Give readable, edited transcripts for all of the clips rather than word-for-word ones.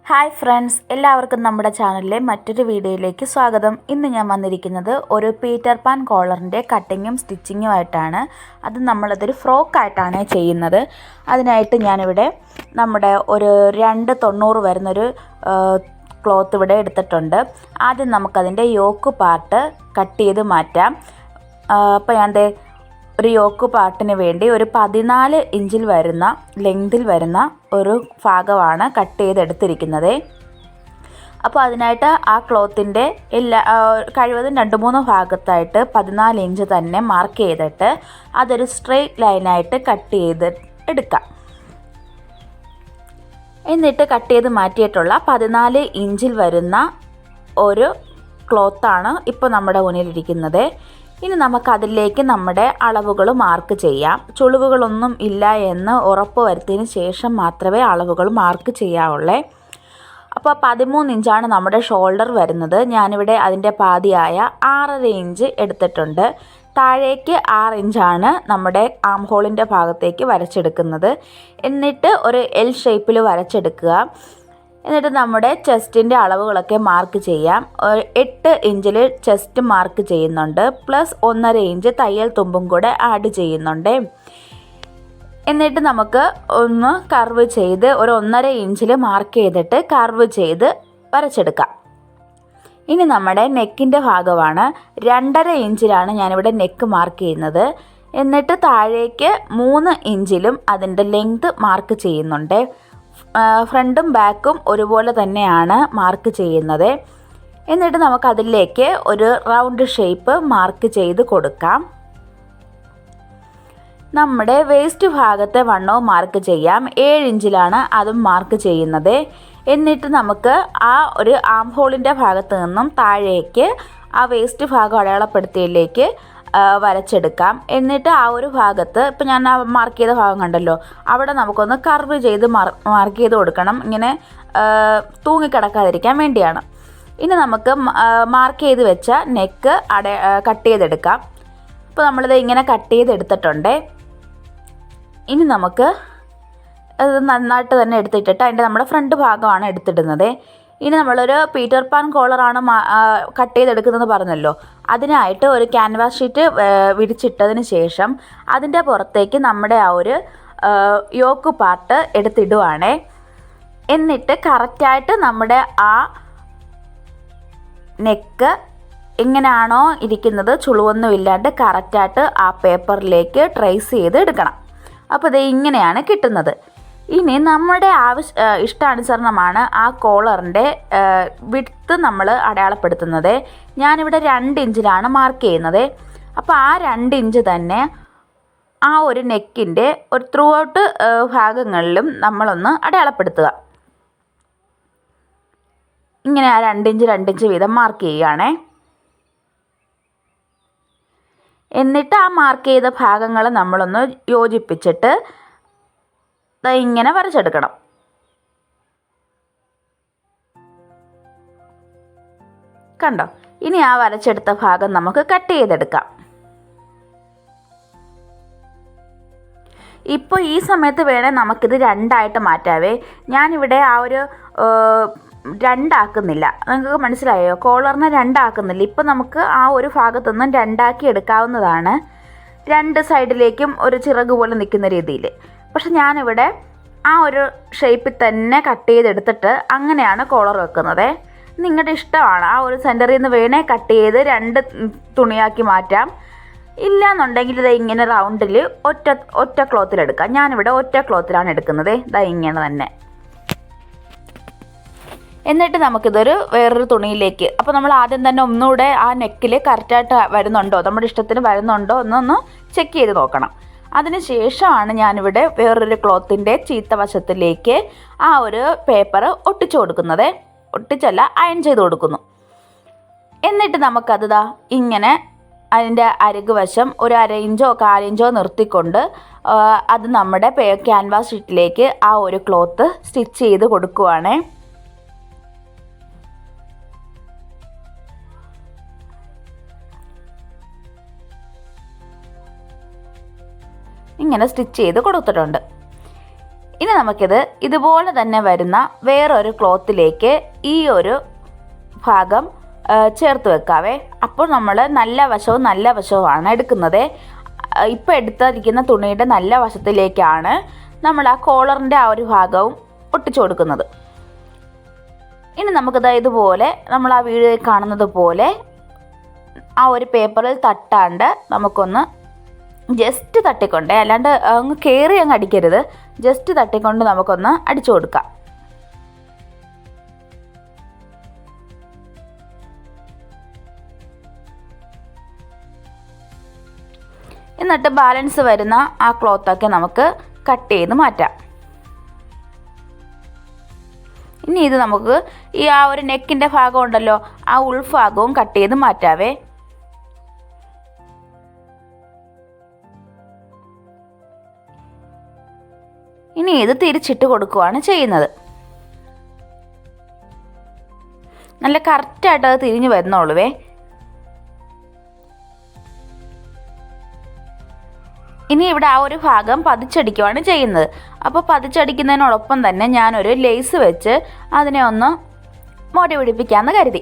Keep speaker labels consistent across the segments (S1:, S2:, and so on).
S1: Hi friends, എല്ലാവർക്കും നമ്മുടെ ചാനലിലെ മറ്റൊരു വീഡിയോയിലേക്ക് സ്വാഗതം. ഇന്ന് ഞാൻ വന്നിരിക്കുന്നത് ഒരു പീറ്റർ പാൻ കോളറിൻ്റെ കട്ടിങ്ങും സ്റ്റിച്ചിങ്ങും ആയിട്ടാണ്. നമ്മളതൊരു ഫ്രോക്കായിട്ടാണ് ചെയ്യുന്നത്. അതിനായിട്ട് ഞാനിവിടെ നമ്മുടെ ഒരു 290 വരുന്നൊരു ക്ലോത്ത് ഇവിടെ എടുത്തിട്ടുണ്ട്. ആദ്യം നമുക്കതിൻ്റെ യോക്ക് പാർട്ട് കട്ട് ചെയ്ത് മാറ്റാം. അപ്പോൾ ഞാൻ ഒരു യോക്ക് പാർട്ടിന് വേണ്ടി ഒരു 14 ഇഞ്ചിൽ വരുന്ന ലെങ്തിൽ വരുന്ന ഒരു ഭാഗമാണ് കട്ട് ചെയ്തെടുത്തിരിക്കുന്നത്. അപ്പോൾ അതിനായിട്ട് ആ ക്ലോത്തിൻ്റെ കഴിവതും 2-3 ഭാഗത്തായിട്ട് 14 ഇഞ്ച് തന്നെ മാർക്ക് ചെയ്തിട്ട് അതൊരു സ്ട്രെയിറ്റ് ലൈനായിട്ട് കട്ട് ചെയ്ത് എടുക്കാം. എന്നിട്ട് കട്ട് ചെയ്ത് മാറ്റിയിട്ടുള്ള 14 ഇഞ്ചിൽ വരുന്ന ഒരു ക്ലോത്താണ് ഇപ്പോൾ നമ്മുടെ മുന്നിലിരിക്കുന്നത്. ഇനി നമുക്കതിലേക്ക് നമ്മുടെ അളവുകൾ മാർക്ക് ചെയ്യാം. ചുളിവുകളൊന്നും ഇല്ല എന്ന് ഉറപ്പ് വരുത്തിയതിന് ശേഷം മാത്രമേ അളവുകൾ മാർക്ക് ചെയ്യാവുള്ളൂ. അപ്പോൾ 13 ഇഞ്ചാണ് നമ്മുടെ ഷോൾഡർ വരുന്നത്. ഞാനിവിടെ അതിൻ്റെ പാതിയായ 6.5 ഇഞ്ച് എടുത്തിട്ടുണ്ട്. താഴേക്ക് 6 ഇഞ്ചാണ് നമ്മുടെ ആം ഹോളിൻ്റെ ഭാഗത്തേക്ക് വരച്ചെടുക്കുന്നത്. എന്നിട്ട് ഒരു എൽ ഷേപ്പിൽ വരച്ചെടുക്കുക. എന്നിട്ട് നമ്മുടെ ചെസ്റ്റിൻ്റെ അളവുകളൊക്കെ മാർക്ക് ചെയ്യാം. 8 ഇഞ്ചിൽ ചെസ്റ്റ് മാർക്ക് ചെയ്യുന്നുണ്ട്, പ്ലസ് 1.5 ഇഞ്ച് തയ്യൽ തുമ്പും കൂടെ ആഡ് ചെയ്യുന്നുണ്ട്. എന്നിട്ട് നമുക്ക് ഒന്ന് കർവ് ചെയ്ത് ഒരു 1.5 ഇഞ്ചിൽ മാർക്ക് ചെയ്തിട്ട് കർവ് ചെയ്ത് വരച്ചെടുക്കാം. ഇനി നമ്മുടെ നെക്കിൻ്റെ ഭാഗമാണ്. 2.5 ഇഞ്ചിലാണ് ഞാനിവിടെ നെക്ക് മാർക്ക് ചെയ്യുന്നത്. എന്നിട്ട് താഴേക്ക് 3 ഇഞ്ചിലും അതിൻ്റെ ലെങ്ത് മാർക്ക് ചെയ്യുന്നുണ്ട്. ഫ്രണ്ടും ബാക്കും ഒരുപോലെ തന്നെയാണ് മാർക്ക് ചെയ്യുന്നത്. എന്നിട്ട് നമുക്കതിലേക്ക് ഒരു റൗണ്ട് ഷേപ്പ് മാർക്ക് ചെയ്ത് കൊടുക്കാം. നമ്മുടെ വേസ്റ്റ് ഭാഗത്തെ വണ്ണവും മാർക്ക് ചെയ്യാം. 7 ഇഞ്ചിലാണ് അതും മാർക്ക് ചെയ്യുന്നത്. എന്നിട്ട് നമുക്ക് ആ ഒരു ആം ഹോളിൻ്റെ ഭാഗത്ത് നിന്നും താഴേക്ക് ആ വേസ്റ്റ് ഭാഗം അടയാളപ്പെടുത്തിയതിലേക്ക് വരച്ചെടുക്കാം. എന്നിട്ട് ആ ഒരു ഭാഗത്ത് ഇപ്പം ഞാൻ ആ മാർക്ക് ചെയ്ത ഭാഗം കണ്ടല്ലോ, അവിടെ നമുക്കൊന്ന് കർവ് ചെയ്ത് മാർക്ക് ചെയ്ത് കൊടുക്കണം. ഇങ്ങനെ തൂങ്ങിക്കിടക്കാതിരിക്കാൻ വേണ്ടിയാണ്. ഇനി നമുക്ക് മാർക്ക് ചെയ്ത് വെച്ച നെക്ക് കട്ട് ചെയ്തെടുക്കാം. അപ്പോൾ നമ്മളിത് ഇങ്ങനെ കട്ട് ചെയ്തെടുത്തിട്ടുണ്ട്. ഇനി നമുക്ക് അത് നന്നായിട്ട് തന്നെ എടുത്തിട്ടിട്ട് അതിൻ്റെ നമ്മുടെ ഫ്രണ്ട് ഭാഗമാണ് എടുത്തിടുന്നത്. ഇനി നമ്മളൊരു പീറ്റർ പാൻ കോളറാണ് കട്ട് ചെയ്തെടുക്കുന്നത് പറഞ്ഞല്ലോ. അതിനായിട്ട് ഒരു ക്യാൻവാസ് ഷീറ്റ് വിരിച്ചിട്ടതിന് ശേഷം അതിൻ്റെ പുറത്തേക്ക് നമ്മുടെ ആ ഒരു യോക്ക് പാർട്ട് എടുത്തിടുവാണേ. എന്നിട്ട് കറക്റ്റായിട്ട് നമ്മുടെ ആ നെക്ക് എങ്ങനെയാണോ ഇരിക്കുന്നത് ചുളിവൊന്നും ഇല്ലാണ്ട് കറക്റ്റായിട്ട് ആ പേപ്പറിലേക്ക് ട്രേസ് ചെയ്ത് എടുക്കണം. അപ്പോൾ ഇത് ഇങ്ങനെയാണ് കിട്ടുന്നത്. ഇനി നമ്മുടെ ഇഷ്ടാനുസരണമാണ് ആ കോളറിൻ്റെ വിഡ്ത്ത് നമ്മൾ അടയാളപ്പെടുത്തുന്നത്. ഞാനിവിടെ 2 ഇഞ്ചിലാണ് മാർക്ക് ചെയ്യുന്നത്. അപ്പോൾ ആ 2 ഇഞ്ച് തന്നെ ആ ഒരു നെക്കിൻ്റെ ഒരു ത്രൂ ഔട്ട് ഭാഗങ്ങളിലും നമ്മളൊന്ന് അടയാളപ്പെടുത്തുക. ഇങ്ങനെ ആ 2 ഇഞ്ച് വീതം മാർക്ക് ചെയ്യുകയാണേ. എന്നിട്ട് ആ മാർക്ക് ചെയ്ത ഭാഗങ്ങൾ നമ്മളൊന്ന് യോജിപ്പിച്ചിട്ട് ഇങ്ങനെ വരച്ചെടുക്കണം. കണ്ടോ? ഇനി ആ വരച്ചെടുത്ത ഭാഗം നമുക്ക് കട്ട് ചെയ്തെടുക്കാം. ഇപ്പോൾ ഈ സമയത്ത് വേണേൽ നമുക്കിത് 2ആയിട്ട് മാറ്റാവേ. ഞാനിവിടെ ആ ഒരു 2 ആക്കുന്നില്ല. നിങ്ങൾക്ക് മനസ്സിലായോ? കോളറിനെ 2 ആക്കുന്നില്ല. ഇപ്പോൾ നമുക്ക് ആ ഒരു ഭാഗത്തുനിന്നും 2 ആക്കി എടുക്കാവുന്നതാണ്. 2 സൈഡിലേക്കും ഒരു ചിറക് പോലെ നിൽക്കുന്ന രീതിയിൽ. പക്ഷെ ഞാനിവിടെ ആ ഒരു ഷേപ്പിൽ തന്നെ കട്ട് ചെയ്തെടുത്തിട്ട് അങ്ങനെയാണ് കോളർ വെക്കുന്നത്. നിങ്ങളുടെ ഇഷ്ടമാണ്. ആ ഒരു സെൻറ്ററിൽ നിന്ന് വേണേൽ കട്ട് ചെയ്ത് 2 തുണിയാക്കി മാറ്റാം. ഇല്ലയെന്നുണ്ടെങ്കിൽ ഇത് ഇങ്ങനെ റൗണ്ടിൽ ഒറ്റ ക്ലോത്തിലെടുക്കാം. ഞാനിവിടെ ഒറ്റ ക്ലോത്തിലാണ് എടുക്കുന്നത്. ഇങ്ങനെ തന്നെ. എന്നിട്ട് നമുക്കിതൊരു വേറൊരു തുണിയിലേക്ക്, അപ്പോൾ നമ്മൾ ആദ്യം തന്നെ ഒന്നുകൂടെ ആ നെക്കിൽ കറക്റ്റായിട്ട് വരുന്നുണ്ടോ, നമ്മുടെ ഇഷ്ടത്തിന് വരുന്നുണ്ടോ എന്നൊന്ന് ചെക്ക് ചെയ്ത് നോക്കണം. അതിന് ശേഷമാണ് ഞാനിവിടെ വേറൊരു ക്ലോത്തിൻ്റെ ചീത്ത വശത്തിലേക്ക് ആ ഒരു പേപ്പർ ഒട്ടിച്ചല്ല അയൺ ചെയ്ത് കൊടുക്കുന്നു. എന്നിട്ട് നമുക്കത് ഇങ്ങനെ അതിൻ്റെ അരികു വശം ഒരു 1/2 ഇഞ്ചോ 1/4 ഇഞ്ചോ നിർത്തിക്കൊണ്ട് അത് നമ്മുടെ ക്യാൻവാസ് ഷീറ്റിലേക്ക് ആ ഒരു ക്ലോത്ത് സ്റ്റിച്ച് ചെയ്ത് കൊടുക്കുവാണേ. ഇങ്ങനെ സ്റ്റിച്ച് ചെയ്ത് കൊടുത്തിട്ടുണ്ട്. ഇനി നമുക്കിത് ഇതുപോലെ തന്നെ വരുന്ന വേറൊരു ക്ലോത്തിലേക്ക് ഈ ഒരു ഭാഗം ചേർത്ത് വെക്കാവേ. അപ്പോൾ നമ്മൾ നല്ല വശവുമാണ് എടുക്കുന്നത്. ഇപ്പോൾ എടുത്തിരിക്കുന്ന തുണിയുടെ നല്ല വശത്തിലേക്കാണ് നമ്മൾ ആ കോളറിൻ്റെ ആ ഒരു ഭാഗവും ഒട്ടിച്ചു കൊടുക്കുന്നത്. ഇനി നമുക്കിത് ഇതുപോലെ നമ്മൾ ആ വീഡിയോയിൽ കാണുന്നത് പോലെ ആ ഒരു പേപ്പറിൽ തട്ടാണ്ട് നമുക്കൊന്ന് ജസ്റ്റ് തട്ടിക്കൊണ്ട്, അല്ലാണ്ട് അങ്ങ് കയറി അങ്ങ് അടിക്കരുത്, ജസ്റ്റ് തട്ടിക്കൊണ്ട് നമുക്കൊന്ന് അടിച്ചു കൊടുക്കാം. എന്നിട്ട് ബാലൻസ് വരുന്ന ആ ക്ലോത്തൊക്കെ നമുക്ക് കട്ട് ചെയ്ത് മാറ്റാം. ഇനി ഇത് നമുക്ക് ഈ ആ ഒരു നെക്കിൻ്റെ ഭാഗം ഉണ്ടല്ലോ, ആ ഉൾഭാഗവും കട്ട് ചെയ്ത് മാറ്റാവേ. ഇനി ഇത് തിരിച്ചിട്ട് കൊടുക്കുകയാണ് ചെയ്യുന്നത്. നല്ല കറക്റ്റായിട്ട് അത് തിരിഞ്ഞ് വരുന്നുള്ളൂവേ. ഇനി ഇവിടെ ആ ഒരു ഭാഗം പതിച്ചടിക്കുകയാണ് ചെയ്യുന്നത്. അപ്പോൾ പതിച്ചടിക്കുന്നതിനോടൊപ്പം തന്നെ ഞാനൊരു ലേസ് വെച്ച് അതിനെ ഒന്ന് മോടി പിടിപ്പിക്കാമെന്ന് കരുതി.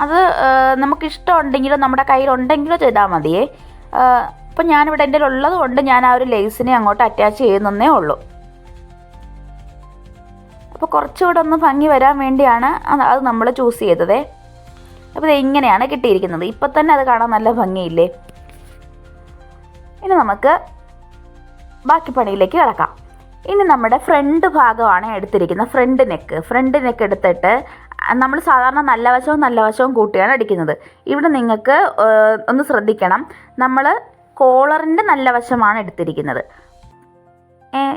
S1: അത് നമുക്കിഷ്ടമുണ്ടെങ്കിലോ നമ്മുടെ കയ്യിലുണ്ടെങ്കിലോ ചെയ്താൽ മതിയേ. അപ്പം ഞാനിവിടെ എൻ്റെ ഉള്ളത് കൊണ്ട് ഞാൻ ആ ഒരു ലേസിനെ അങ്ങോട്ട് അറ്റാച്ച് ചെയ്യുന്നേ ഉള്ളൂ. അപ്പോൾ കുറച്ചുകൂടെ ഒന്ന് ഭംഗി വരാൻ വേണ്ടിയാണ് അത് നമ്മൾ ചൂസ് ചെയ്തത്. അപ്പോൾ ഇത് ഇങ്ങനെയാണ് കിട്ടിയിരിക്കുന്നത്. ഇപ്പം തന്നെ അത് കാണാൻ നല്ല ഭംഗിയില്ലേ. ഇനി നമുക്ക് ബാക്കി പണിയിലേക്ക് കിടക്കാം. ഇനി നമ്മുടെ ഫ്രണ്ട് ഭാഗമാണ് എടുത്തിരിക്കുന്നത്. ഫ്രണ്ട് നെക്ക് എടുത്തിട്ട് നമ്മൾ സാധാരണ നല്ല വശവും കൂട്ടിയാണ് അടിക്കുന്നത്. ഇവിടെ നിങ്ങൾക്ക് ഒന്ന് ശ്രദ്ധിക്കണം, നമ്മൾ കോളറിൻ്റെ നല്ല വശമാണ് എടുത്തിരിക്കുന്നത്.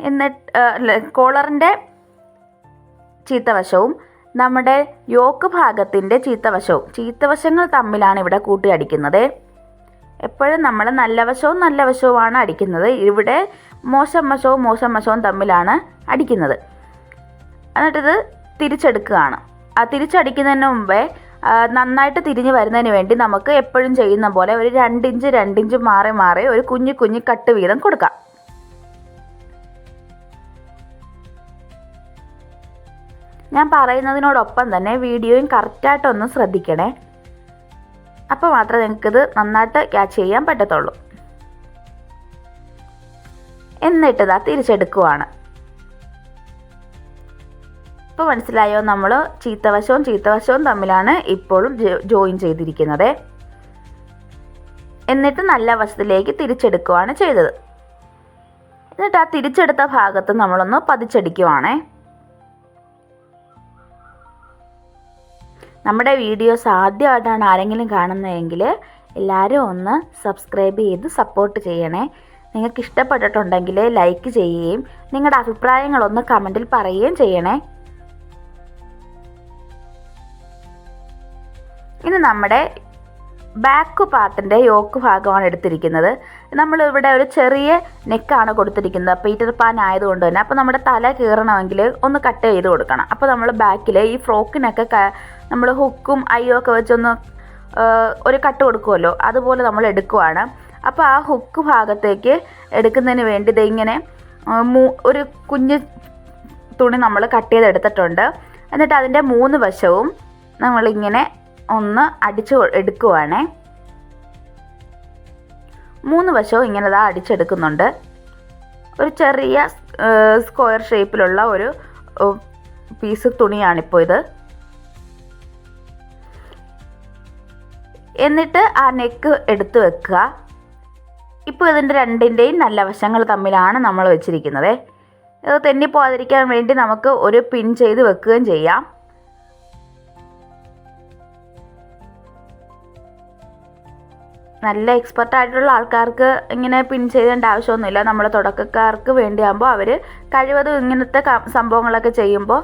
S1: എന്നിട്ട് കോളറിൻ്റെ ചീത്തവശവും നമ്മുടെ യോക്ക് ഭാഗത്തിൻ്റെ ചീത്തവശങ്ങൾ തമ്മിലാണ് ഇവിടെ കൂട്ടി അടിക്കുന്നത്. എപ്പോഴും നമ്മൾ നല്ല വശവുമാണ് അടിക്കുന്നത്. ഇവിടെ മോശം വശവും തമ്മിലാണ് അടിക്കുന്നത്. എന്നിട്ടിത് തിരിച്ചെടുക്കുകയാണ്. ആ തിരിച്ചടിക്കുന്നതിന് മുമ്പേ നന്നായിട്ട് തിരിഞ്ഞ് വരുന്നതിന് വേണ്ടി നമുക്ക് എപ്പോഴും ചെയ്യുന്ന പോലെ ഒരു 2 ഇഞ്ച് മാറി ഒരു കുഞ്ഞു കട്ട് വീതം കൊടുക്കാം. ഞാൻ പറയുന്നതിനോടൊപ്പം തന്നെ വീഡിയോയും കറക്റ്റായിട്ടൊന്ന് ശ്രദ്ധിക്കണേ. അപ്പോൾ മാത്രമേ നിങ്ങൾക്കിത് നന്നായിട്ട് ക്യാച്ച് ചെയ്യാൻ പറ്റത്തുള്ളൂ. എന്നിട്ട് തിരിച്ചെടുക്കുവാണ്. ഇപ്പോൾ മനസ്സിലായോ, നമ്മൾ ചീത്തവശവും തമ്മിലാണ് ഇപ്പോഴും ജോയിൻ ചെയ്തിരിക്കുന്നത്. എന്നിട്ട് നല്ല വശത്തിലേക്ക് തിരിച്ചെടുക്കുകയാണ് ചെയ്തത്. എന്നിട്ട് ആ തിരിച്ചെടുത്ത ഭാഗത്ത് നമ്മളൊന്ന് പതിച്ചടിക്കുവാണേ. നമ്മുടെ വീഡിയോസ് ആദ്യമായിട്ടാണ് ആരെങ്കിലും കാണുന്നതെങ്കിൽ എല്ലാവരും ഒന്ന് സബ്സ്ക്രൈബ് ചെയ്ത് സപ്പോർട്ട് ചെയ്യണേ. നിങ്ങൾക്ക് ഇഷ്ടപ്പെട്ടിട്ടുണ്ടെങ്കിൽ ലൈക്ക് ചെയ്യുകയും നിങ്ങളുടെ അഭിപ്രായങ്ങളൊന്ന് കമൻറ്റിൽ പറയുകയും ചെയ്യണേ. ഇനി നമ്മുടെ ബാക്ക് പാർട്ടിൻ്റെ യോക്ക് ഭാഗമാണ് എടുത്തിരിക്കുന്നത്. നമ്മളിവിടെ ഒരു ചെറിയ നെക്കാണ് കൊടുത്തിരിക്കുന്നത്, പീറ്റർ പാൻ ആയതുകൊണ്ട് തന്നെ. അപ്പോൾ നമ്മുടെ തല കീറണമെങ്കിൽ ഒന്ന് കട്ട് ചെയ്ത് കൊടുക്കണം. അപ്പോൾ നമ്മൾ ബാക്കിൽ ഈ ഫ്രോക്കിനൊക്കെ നമ്മൾ ഹുക്കും ഒക്കെ വെച്ചൊന്ന് ഒരു കട്ട് കൊടുക്കുമല്ലോ, അതുപോലെ നമ്മൾ എടുക്കുവാണ്. അപ്പോൾ ആ ഹുക്ക് ഭാഗത്തേക്ക് എടുക്കുന്നതിന് വേണ്ടി ഇങ്ങനെ ഒരു കുഞ്ഞ് തുണി നമ്മൾ കട്ട് ചെയ്തെടുത്തിട്ടുണ്ട്. എന്നിട്ട് അതിൻ്റെ 3 വശവും നമ്മളിങ്ങനെ ഒന്ന് അടിച്ച് എടുക്കുവാണേ. 3 വശവും ഇങ്ങനെ അടിച്ചെടുക്കുന്നുണ്ട്. ഒരു ചെറിയ സ്ക്വയർ ഷേപ്പിലുള്ള ഒരു പീസ് തുണിയാണിപ്പോൾ ഇത്. എന്നിട്ട് ആ നെക്ക് എടുത്ത് വെക്കുക. ഇപ്പോൾ ഇതിൻ്റെ രണ്ടിൻ്റെയും നല്ല വശങ്ങൾ തമ്മിലാണ് നമ്മൾ വെച്ചിരിക്കുന്നത്. ഇത് തെന്നിപ്പോകാതിരിക്കാൻ വേണ്ടി നമുക്ക് ഒരു പിൻ ചെയ്ത് വെക്കുകയും ചെയ്യാം. നല്ല എക്സ്പെർട്ടായിട്ടുള്ള ആൾക്കാർക്ക് ഇങ്ങനെ പിൻ ചെയ്യേണ്ട ആവശ്യമൊന്നുമില്ല. നമ്മൾ തുടക്കക്കാർക്ക് വേണ്ടിയാകുമ്പോൾ അവർ കഴിവതും ഇങ്ങനത്തെ സംഭവങ്ങളൊക്കെ ചെയ്യുമ്പോൾ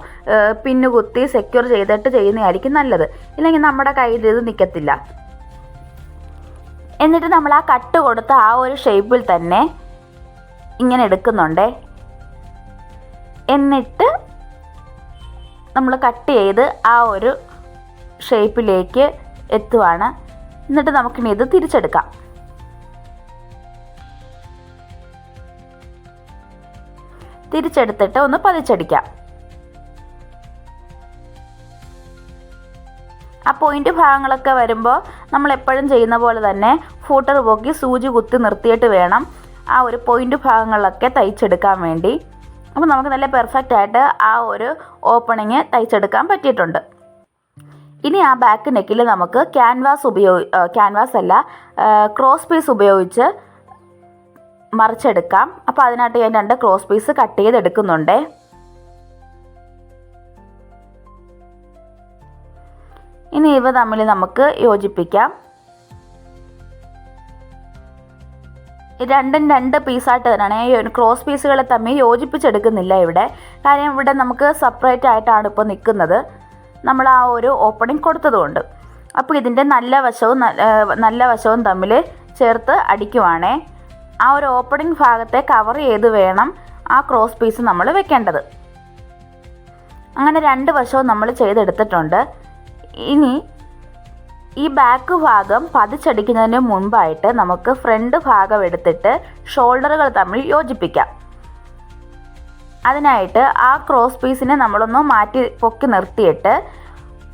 S1: പിന്ന് കുത്തി സെക്യൂർ ചെയ്തിട്ട് ചെയ്യുന്നതായിരിക്കും നല്ലത്. ഇല്ലെങ്കിൽ നമ്മുടെ കയ്യിൽ ഇത് നിൽക്കത്തില്ല. എന്നിട്ട് നമ്മൾ ആ കട്ട് കൊടുത്ത ആ ഒരു ഷേപ്പിൽ തന്നെ ഇങ്ങനെ എടുക്കുന്നുണ്ട്. എന്നിട്ട് നമ്മൾ കട്ട് ചെയ്ത് ആ ഒരു ഷേപ്പിലേക്ക് എത്തുവാണ്. എന്നിട്ട് നമുക്കിനി ഇത് തിരിച്ചെടുക്കാം. തിരിച്ചെടുത്തിട്ട് ഒന്ന് പതിച്ചടിക്കാം. ആ പോയിൻ്റ് ഭാഗങ്ങളൊക്കെ വരുമ്പോൾ നമ്മൾ എപ്പോഴും ചെയ്യുന്ന പോലെ തന്നെ ഫൂട്ടർ പോക്കി സൂചി കുത്തി നിർത്തിയിട്ട് വേണം ആ ഒരു പോയിൻ്റ് ഭാഗങ്ങളിലൊക്കെ തയ്ച്ചെടുക്കാൻ വേണ്ടി. അപ്പോൾ നമുക്ക് നല്ല പെർഫെക്റ്റ് ആയിട്ട് ആ ഒരു ഓപ്പണിങ് തയ്ച്ചെടുക്കാൻ പറ്റിയിട്ടുണ്ട്. ഇനി ആ ബാക്ക് നെക്കിൽ നമുക്ക് ക്രോസ് പീസ് ഉപയോഗിച്ച് മറിച്ചെടുക്കാം. അപ്പോൾ അതിനായിട്ട് ഞാൻ 2 ക്രോസ് പീസ് കട്ട് ചെയ്തെടുക്കുന്നുണ്ട്. ഇനി ഇവ തമ്മിൽ നമുക്ക് യോജിപ്പിക്കാം. രണ്ടും 2 പീസായിട്ട് തന്നെയാണ്. ഈ ക്രോസ് പീസുകളെ തമ്മിൽ യോജിപ്പിച്ചെടുക്കുന്നില്ല ഇവിടെ. കാര്യം ഇവിടെ നമുക്ക് സെപ്പറേറ്റ് ആയിട്ടാണ് ഇപ്പോൾ നിൽക്കുന്നത്, നമ്മൾ ആ ഒരു ഓപ്പണിംഗ് കൊടുത്തതുകൊണ്ട്. അപ്പോൾ ഇതിൻ്റെ നല്ല വശവും തമ്മിൽ ചേർത്ത് അടിക്കുവാണേ. ആ ഒരു ഓപ്പണിംഗ് ഭാഗത്തെ കവർ ചെയ്ത് വേണം ആ ക്രോസ് പീസ് നമ്മൾ വെക്കേണ്ടത്. അങ്ങനെ 2 വശവും നമ്മൾ ചെയ്തെടുത്തിട്ടുണ്ട്. ഇനി ഈ ബാക്ക് ഭാഗം പതിച്ചടിക്കുന്നതിന് മുൻപായിട്ട് നമുക്ക് ഫ്രണ്ട് ഭാഗം എടുത്തിട്ട് ഷോൾഡറുകൾ തമ്മിൽ യോജിപ്പിക്കാം. അതിനായിട്ട് ആ ക്രോസ് പീസിനെ നമ്മളൊന്ന് മാറ്റി പൊക്കി നിർത്തിയിട്ട്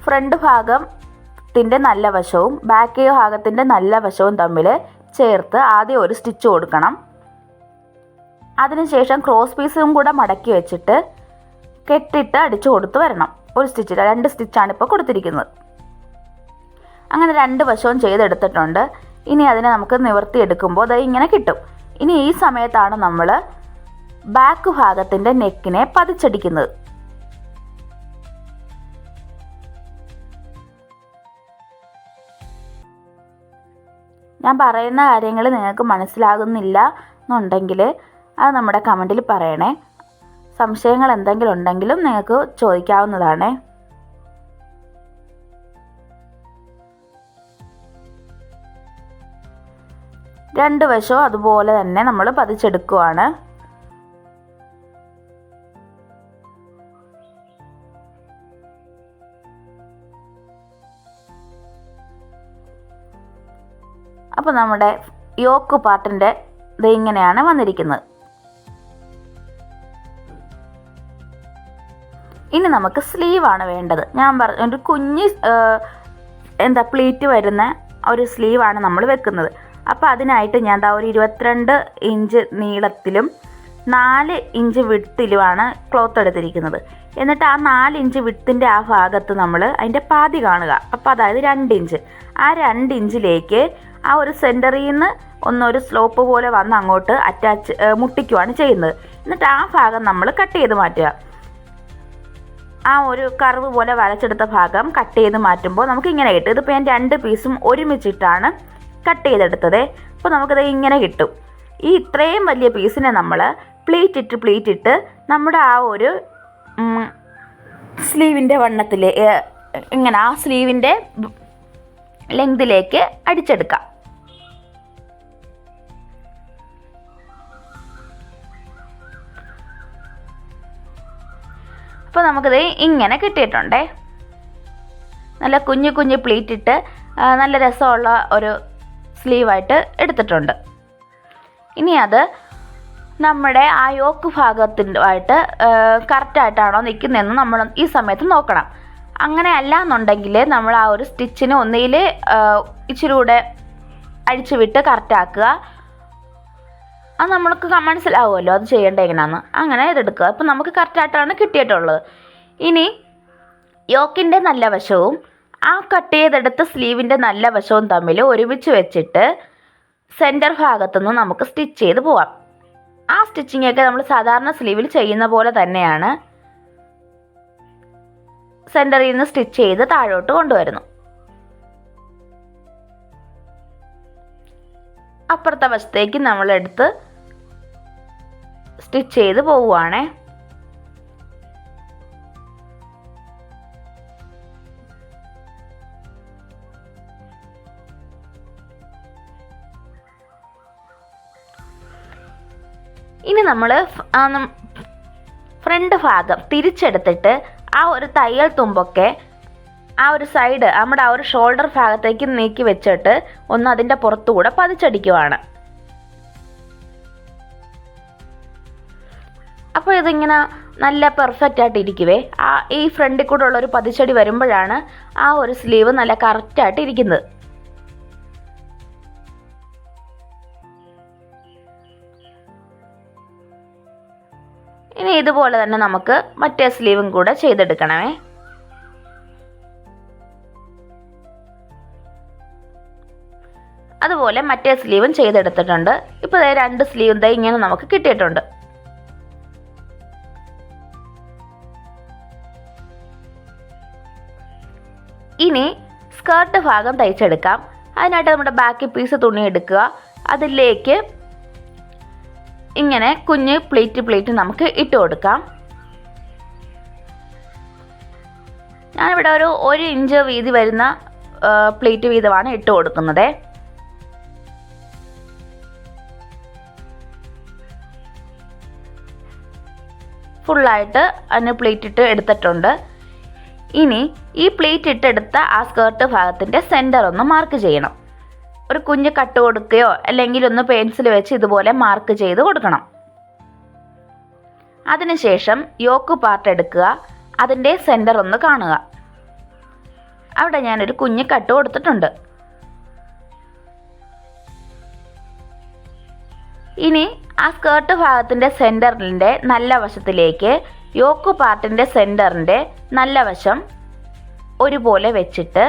S1: ഫ്രണ്ട് ഭാഗത്തിൻ്റെ നല്ല വശവും ബാക്ക് ഭാഗത്തിൻ്റെ നല്ല വശവും തമ്മിൽ ചേർത്ത് ആദ്യം ഒരു സ്റ്റിച്ച് കൊടുക്കണം. അതിനുശേഷം ക്രോസ് പീസും കൂടെ മടക്കി വെച്ചിട്ട് കെട്ടിട്ട് അടിച്ചു കൊടുത്ത് വരണം. ഒരു സ്റ്റിച്ചിൽ 2 സ്റ്റിച്ചാണ് ഇപ്പോൾ കൊടുത്തിരിക്കുന്നത്. അങ്ങനെ 2 വശവും ചെയ്തെടുത്തിട്ടുണ്ട്. ഇനി അതിനെ നമുക്ക് നിവർത്തിയെടുക്കുമ്പോൾ അത് ഇങ്ങനെ കിട്ടും. ഇനി ഈ സമയത്താണ് നമ്മൾ ബാക്ക് ഭാഗത്തിൻ്റെ നെക്കിനെ പതിച്ചടിക്കുന്നത്. ഞാൻ പറയുന്ന കാര്യങ്ങൾ നിങ്ങൾക്ക് മനസ്സിലാകുന്നില്ല എന്നുണ്ടെങ്കിൽ അത് നമ്മുടെ കമൻറ്റിൽ പറയണേ. സംശയങ്ങൾ എന്തെങ്കിലും ഉണ്ടെങ്കിലും നിങ്ങൾക്ക് ചോദിക്കാവുന്നതാണ്. രണ്ട് വശവും അതുപോലെ തന്നെ നമ്മൾ പതിച്ചെടുക്കുവാണ്. അപ്പോൾ നമ്മുടെ യോക്ക് പാർട്ടിൻ്റെ ഇത് ഇങ്ങനെയാണ് വന്നിരിക്കുന്നത്. ഇനി നമുക്ക് സ്ലീവാണ് വേണ്ടത്. ഞാൻ ഒരു കുഞ്ഞ് പ്ലീറ്റ് വരുന്ന ഒരു സ്ലീവാണ് നമ്മൾ വെക്കുന്നത്. അപ്പോൾ അതിനായിട്ട് ഞാൻ ഒരു 22 ഇഞ്ച് നീളത്തിലും 4 ഇഞ്ച് വിഡ്ത്തിലുമാണ് ക്ലോത്ത് എടുത്തിരിക്കുന്നത്. എന്നിട്ട് ആ 4 ഇഞ്ച് വിഡ്ത്തിൻ്റെ ആ ഭാഗത്ത് നമ്മൾ അതിൻ്റെ പാതി കാണുക. അപ്പോൾ അതായത് 2 ഇഞ്ച്. ആ 2 ഇഞ്ചിലേക്ക് ആ ഒരു സെൻറ്ററിൽ നിന്ന് ഒന്നൊരു സ്ലോപ്പ് പോലെ വന്ന് അങ്ങോട്ട് മുട്ടിക്കുവാണ് ചെയ്യുന്നത്. എന്നിട്ട് ആ ഭാഗം നമ്മൾ കട്ട് ചെയ്ത് മാറ്റുക. ആ ഒരു കർവ് പോലെ വരച്ചെടുത്ത ഭാഗം കട്ട് ചെയ്ത് മാറ്റുമ്പോൾ നമുക്ക് ഇങ്ങനെ കിട്ടും. ഇതിപ്പോൾ ഞാൻ 2 പീസും ഒരുമിച്ചിട്ടാണ് കട്ട് ചെയ്തെടുത്തത്. അപ്പോൾ നമുക്കത് ഇങ്ങനെ കിട്ടും. ഈ ഇത്രയും വലിയ പീസിനെ നമ്മൾ പ്ലീറ്റ് ഇട്ട് നമ്മുടെ ആ ഒരു സ്ലീവിൻ്റെ വണ്ണത്തിൽ ഇങ്ങനെ ആ സ്ലീവിൻ്റെ ലെങ്തിലേക്ക് അടിച്ചെടുക്കാം. അപ്പോൾ നമുക്കിത് ഇങ്ങനെ കിട്ടിയിട്ടുണ്ടേ. നല്ല കുഞ്ഞു പ്ലീറ്റ് ഇട്ട് നല്ല രസമുള്ള ഒരു സ്ലീവായിട്ട് എടുത്തിട്ടുണ്ട്. ഇനി അത് നമ്മുടെ ആ യോക്ക് ഭാഗത്തിൻ്റെതായിട്ട് കറക്റ്റായിട്ടാണോ നിൽക്കുന്നതെന്ന് നമ്മൾ ഈ സമയത്ത് നോക്കണം. അങ്ങനെ അല്ല എന്നുണ്ടെങ്കിൽ നമ്മൾ ആ ഒരു സ്റ്റിച്ചിന് ഒന്നിൽ ഇച്ചിരി കൂടെ അഴിച്ചു വിട്ട് കറക്റ്റാക്കുക. അത് നമ്മൾക്ക് മനസ്സിലാവുമല്ലോ അത് ചെയ്യേണ്ടത് എങ്ങനെയാണെന്ന്. അങ്ങനെ ഇതെടുക്കുക. അപ്പോൾ നമുക്ക് കറക്റ്റായിട്ടാണ് കിട്ടിയിട്ടുള്ളത്. ഇനി യോക്കിൻ്റെ നല്ല വശവും ആ കട്ട് ചെയ്തെടുത്ത സ്ലീവിൻ്റെ നല്ല വശവും തമ്മിൽ ഒരുമിച്ച് വെച്ചിട്ട് സെൻറ്റർ ഭാഗത്തുനിന്ന് നമുക്ക് സ്റ്റിച്ച് ചെയ്ത് പോവാം. ആ സ്റ്റിച്ചിങ്ങൊക്കെ നമ്മൾ സാധാരണ സ്ലീവിൽ ചെയ്യുന്ന പോലെ തന്നെയാണ്. സെൻറ്ററിൽ നിന്ന് സ്റ്റിച്ച് ചെയ്ത് താഴോട്ട് കൊണ്ടുവരുന്നു. അപ്പുറത്തെ വശത്തേക്ക് നമ്മളെടുത്ത് സ്റ്റിച്ച് ചെയ്ത് പോവുകയാണേ. ഇനി നമ്മൾ ഫ്രണ്ട് ഭാഗം തിരിച്ചെടുത്തിട്ട് ആ ഒരു തയ്യൽ തുമ്പൊക്കെ ആ ഒരു സൈഡ് നമ്മുടെ ആ ഒരു ഷോൾഡർ ഭാഗത്തേക്ക് നീക്കി വെച്ചിട്ട് ഒന്ന് അതിൻ്റെ പുറത്തുകൂടെ പതിച്ചടിക്കുവാണ്. അപ്പോൾ ഇതിങ്ങനെ നല്ല പെർഫെക്റ്റ് ആയിട്ട് ഇരിക്കുവേ. ഈ ഫ്രണ്ടിൽ കൂടെ ഉള്ളൊരു പതിച്ചടി വരുമ്പോഴാണ് ആ ഒരു സ്ലീവ് നല്ല കറക്റ്റായിട്ട് ഇരിക്കുന്നത്. ഇനി ഇതുപോലെ തന്നെ നമുക്ക് മറ്റേ സ്ലീവും കൂടെ ചെയ്തെടുക്കണമേ. അതുപോലെ മറ്റേ സ്ലീവും ചെയ്തെടുത്തിട്ടുണ്ട്. ഇപ്പോൾ 2 സ്ലീവും ഇങ്ങനെ നമുക്ക് കിട്ടിയിട്ടുണ്ട്. ഇനി സ്കേർട്ട് ഭാഗം തയ്ച്ചെടുക്കാം. അതിനായിട്ട് നമ്മുടെ ബാക്കി പീസ് തുണി എടുക്കുക. അതിലേക്ക് ഇങ്ങനെ കുഞ്ഞ് പ്ലേറ്റ് നമുക്ക് ഇട്ട് കൊടുക്കാം. ഞാനിവിടെ ഒരു 1 ഇഞ്ച് വീതി വരുന്ന പ്ലേറ്റ് വീതമാണ് ഇട്ട് കൊടുക്കുന്നത്. ഫുള്ളായിട്ട് അതിന് പ്ലേറ്റ് ഇട്ട് എടുത്തിട്ടുണ്ട്. ഇനി ഈ പ്ലേറ്റ് ഇട്ടെടുത്ത ആ സ്കേർട്ട് ഭാഗത്തിൻ്റെ സെൻറ്റർ ഒന്ന് മാർക്ക് ചെയ്യണം. ഒരു കുഞ്ഞ് കട്ട് കൊടുക്കുകയോ അല്ലെങ്കിൽ ഒന്ന് പെൻസിൽ വെച്ച് ഇതുപോലെ മാർക്ക് ചെയ്ത് കൊടുക്കണം. അതിനുശേഷം യോക്ക് പാർട്ട് എടുക്കുക. അതിൻ്റെ സെൻറ്റർ ഒന്ന് കാണുക. അവിടെ ഞാനൊരു കുഞ്ഞ് കട്ട് കൊടുത്തിട്ടുണ്ട്. ഇനി ആ സ്കേർട്ട് ഭാഗത്തിൻ്റെ സെൻറ്ററിൻ്റെ നല്ല വശത്തിലേക്ക് യോക്ക് പാർട്ടിൻ്റെ സെൻറ്ററിൻ്റെ നല്ല വശം ഒരുപോലെ വെച്ചിട്ട്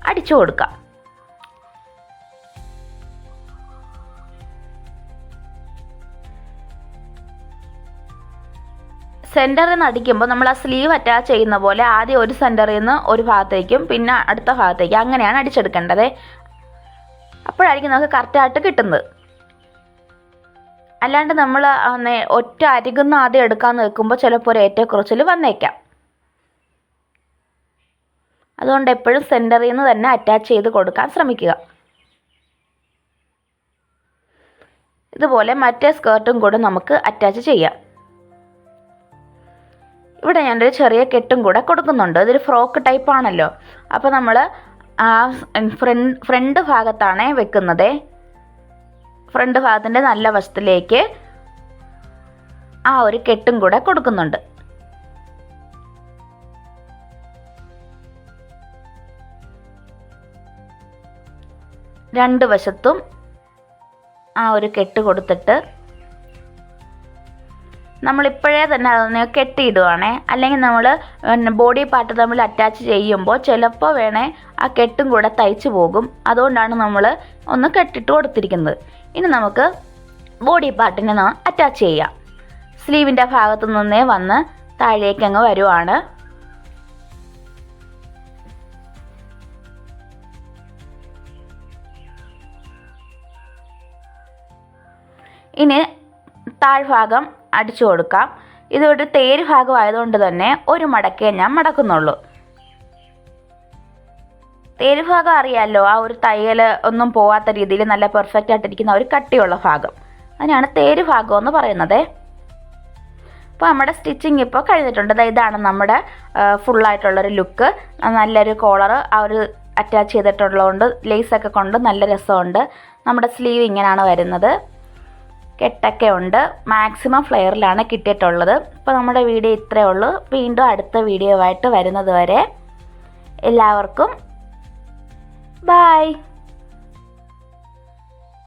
S1: അടിച്ചു കൊടുക്കാം. സെൻറ്ററിൽ നിന്ന് അടിക്കുമ്പോൾ നമ്മൾ ആ സ്ലീവ് അറ്റാച്ച് ചെയ്യുന്ന പോലെ ആദ്യം ഒരു സെൻറ്ററിൽ നിന്ന് ഒരു ഭാഗത്തേക്കും പിന്നെ അടുത്ത ഭാഗത്തേക്കും അങ്ങനെയാണ് അടിച്ചെടുക്കേണ്ടത്. അപ്പോഴായിരിക്കും നമുക്ക് കറക്റ്റായിട്ട് കിട്ടുന്നത്. അല്ലാണ്ട് നമ്മൾ ഒറ്റ അരികുന്ന ആദ്യം എടുക്കാൻ നിൽക്കുമ്പോൾ ചിലപ്പോൾ ഒരു ഏറ്റക്കുറച്ചിൽ വന്നേക്കാം. അതുകൊണ്ട് എപ്പോഴും സെൻറ്ററിൽ നിന്ന് തന്നെ അറ്റാച്ച് ചെയ്ത് കൊടുക്കാൻ ശ്രമിക്കുക. ഇതുപോലെ മറ്റേ സ്കേർട്ടും കൂടെ നമുക്ക് അറ്റാച്ച് ചെയ്യാം. ഇവിടെ ഞാനൊരു ചെറിയ കെട്ടും കൂടെ കൊടുക്കുന്നുണ്ട്. ഇതൊരു ഫ്രോക്ക് ടൈപ്പാണല്ലോ. അപ്പോൾ നമ്മൾ ആ ഫ്രണ്ട് ഭാഗത്താണ് വെക്കുന്നത്. ഫ്രണ്ട് ഭാഗത്തിൻ്റെ നല്ല വശത്തിലേക്ക് ആ ഒരു കെട്ടും കൂടെ കൊടുക്കുന്നുണ്ട്. രണ്ട് വശത്തും ആ ഒരു കെട്ട് കൊടുത്തിട്ട് നമ്മളിപ്പോഴേ തന്നെ അതൊന്ന് കെട്ടിയിടുവാണേ. അല്ലെങ്കിൽ നമ്മൾ ബോഡി പാർട്ട് തമ്മിൽ അറ്റാച്ച് ചെയ്യുമ്പോൾ ചിലപ്പോൾ വേണേ ആ കെട്ടും കൂടെ തയ്ച്ചു പോകും. അതുകൊണ്ടാണ് നമ്മൾ ഒന്ന് കെട്ടിട്ട് കൊടുത്തിരിക്കുന്നത്. ഇനി നമുക്ക് ബോഡി പാർട്ടിനെ അറ്റാച്ച് ചെയ്യാം. സ്ലീവിൻ്റെ ഭാഗത്തു നിന്നേ വന്ന് താഴേക്കങ്ങ് വരുവാണ്. ഇനി താഴ്ഭാഗം അടിച്ചു കൊടുക്കാം. ഇതൊരു തേര് ഭാഗം ആയതുകൊണ്ട് തന്നെ ഒരു മടക്കേ ഞാൻ മടക്കുന്നുള്ളൂ. തേര് ഭാഗം അറിയാമല്ലോ, ആ ഒരു തയ്യൽ ഒന്നും പോവാത്ത രീതിയിൽ നല്ല പെർഫെക്റ്റ് ആയിട്ടിരിക്കുന്ന ഒരു കട്ടിയുള്ള ഭാഗം, അതിനാണ് തേര് ഭാഗം എന്ന് പറയുന്നത്. അപ്പോൾ നമ്മുടെ സ്റ്റിച്ചിങ് ഇപ്പോൾ കഴിഞ്ഞിട്ടുണ്ട്. ഇതാണ് നമ്മുടെ ഫുള്ളായിട്ടുള്ളൊരു ലുക്ക്. നല്ലൊരു കോളർ ആ ഒരു അറ്റാച്ച് ചെയ്തിട്ടുള്ളതുകൊണ്ട് ലേസൊക്കെ കൊണ്ട് നല്ല രസമുണ്ട്. നമ്മുടെ സ്ലീവ് ഇങ്ങനെയാണ് വരുന്നത്. കെട്ടൊക്കെ ഉണ്ട്. മാക്സിമം ഫ്ലെയറിലാണ് കിട്ടിയിട്ടുള്ളത്. ഇപ്പോൾ നമ്മുടെ വീഡിയോ ഇത്രയേ ഉള്ളൂ. വീണ്ടും അടുത്ത വീഡിയോ ആയിട്ട് വരുന്നത് വരെ എല്ലാവർക്കും ബൈ.